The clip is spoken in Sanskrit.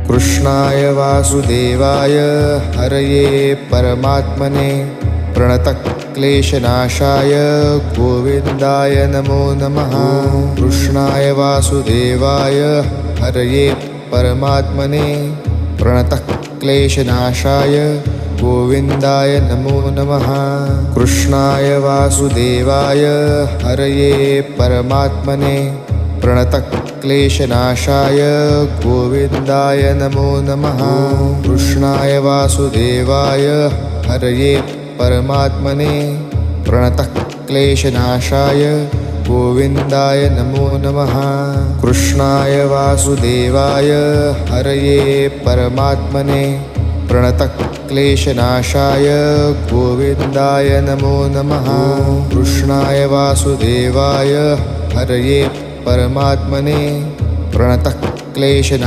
कृष्णाय वासुदेवाय हरये परमात्मने प्रणतक्लेशनाशाय गोविन्दाय नमो नमः। कृष्णाय वासुदेवाय हरये परमात्मने प्रणतक्लेशनाशाय गोविन्दाय नमो नमः। कृष्णाय वासुदेवाय हरये परमात्मने प्रणतक्लेशनाशाय गोविन्दाय नमो नमः। कृष्णाय वासुदेवाय हरये परमात्मने प्रणतक्लेशनाशाय गोविन्दाय नमो नमः। कृष्णाय वासुदेवाय हरये परमात्मने प्रणतक्लेशनाशाय गोविन्दाय नमो नमः। कृष्णाय वासुदेवाय हरये परमात्मने प्रणतक्लेशनाशाय